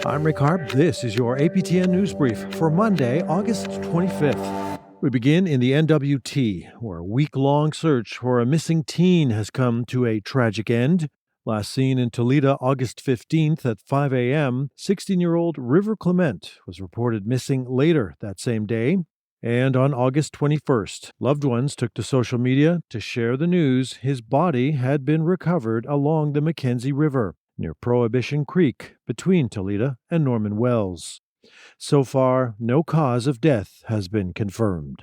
I'm Rick Harp. This is your APTN News Brief for Monday, August 25th. We begin in the N.W.T, where a week-long search for a missing teen has come to a tragic end. Last seen in Tulita August 15th at 5 a.m., 16-year-old River Clement was reported missing later that same day. And on August 21st, loved ones took to social media to share the news his body had been recovered along the Mackenzie River near Prohibition Creek between Tulita and Norman Wells. So far, no cause of death has been confirmed.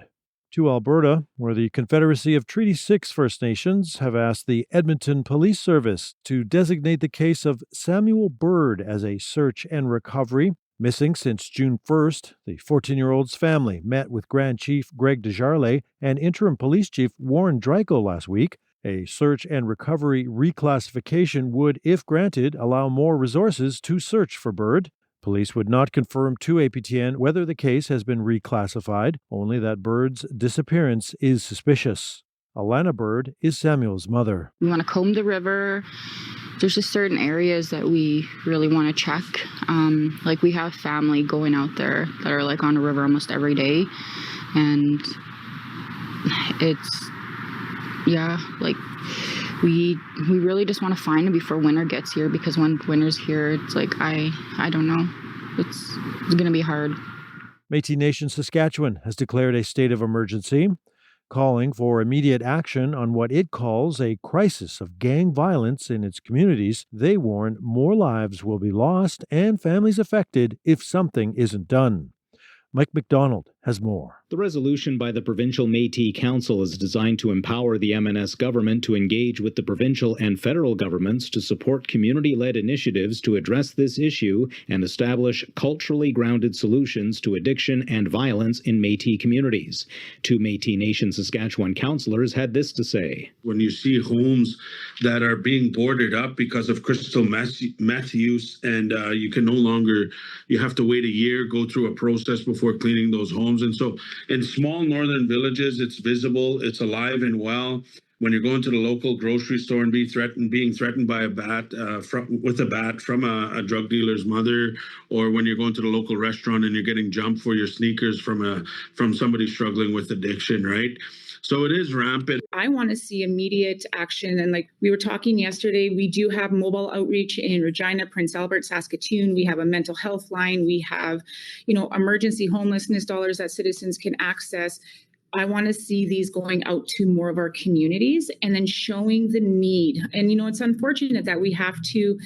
To Alberta, where the Confederacy of Treaty 6 First Nations have asked the Edmonton Police Service to designate the case of Samuel Bird as a search and recovery. Missing since June 1st, the 14-year-old's family met with Grand Chief Greg Desjarlais and Interim Police Chief Warren Dreichel last week. A search and recovery reclassification would, if granted, allow more resources to search for Bird. Police would not confirm to APTN whether the case has been reclassified, only that Bird's disappearance is suspicious. Alana Bird is Samuel's mother. We want to comb the river. There's just certain areas that we really want to check. Like we have family going out there that are like on the river almost every day. And it's, we really just want to find him before winter gets here, because when winter's here, it's like, I don't know. It's going to be hard. Métis Nation Saskatchewan has declared a state of emergency, calling for immediate action on what it calls a crisis of gang violence in its communities. They warn more lives will be lost and families affected if something isn't done. Mike McDonald has more. The resolution by the Provincial Métis Council is designed to empower the MNS government to engage with the provincial and federal governments to support community-led initiatives to address this issue and establish culturally grounded solutions to addiction and violence in Métis communities. Two Métis Nation Saskatchewan councillors had this to say. When you see homes that are being boarded up because of crystal meth use, and you have to wait a year, go through a process before cleaning those homes. And so in small northern villages, it's visible, it's alive and well. When you're going to the local grocery store and being threatened by a bat, with a bat from a drug dealer's mother, or when you're going to the local restaurant and you're getting jumped for your sneakers from somebody struggling with addiction, right? So it is rampant. I want to see immediate action. And like we were talking yesterday, we do have mobile outreach in Regina, Prince Albert, Saskatoon. We have a mental health line. We have, emergency homelessness dollars that citizens can access. I want to see these going out to more of our communities and then showing the need. And, it's unfortunate that we have to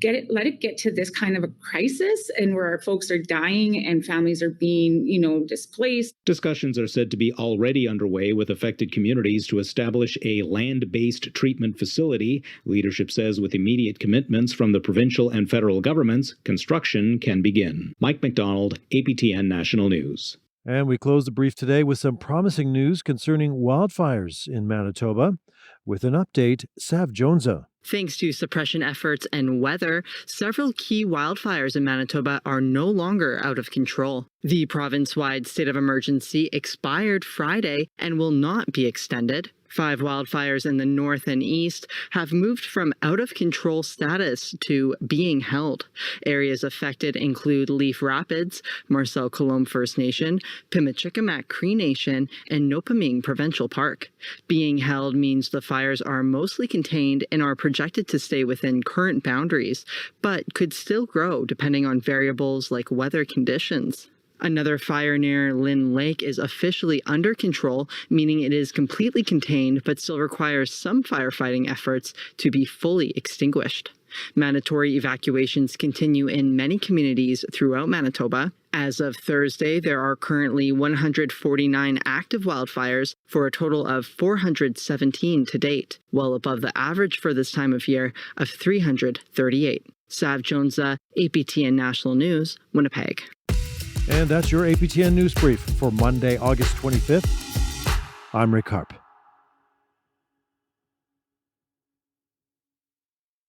let it get to this kind of a crisis and where our folks are dying and families are being, displaced. Discussions are said to be already underway with affected communities to establish a land-based treatment facility. Leadership says with immediate commitments from the provincial and federal governments, construction can begin. Mike McDonald, APTN National News. And we close the brief today with some promising news concerning wildfires in Manitoba. With an update, Sav Jonesa. Thanks to suppression efforts and weather, several key wildfires in Manitoba are no longer out of control. The province-wide state of emergency expired Friday and will not be extended. 5 wildfires in the north and east have moved from out-of-control status to being held. Areas affected include Leaf Rapids, Marcel Colomb First Nation, Pimachikamak Cree Nation, and Nopaming Provincial Park. Being held means the fires are mostly contained and are projected to stay within current boundaries, but could still grow depending on variables like weather conditions. Another fire near Lynn Lake is officially under control, meaning it is completely contained but still requires some firefighting efforts to be fully extinguished. Mandatory evacuations continue in many communities throughout Manitoba. As of Thursday, there are currently 149 active wildfires for a total of 417 to date, well above the average for this time of year of 338. Sav Jonesa, APTN National News, Winnipeg. And that's your APTN News Brief for Monday, August 25th. I'm Rick Harp.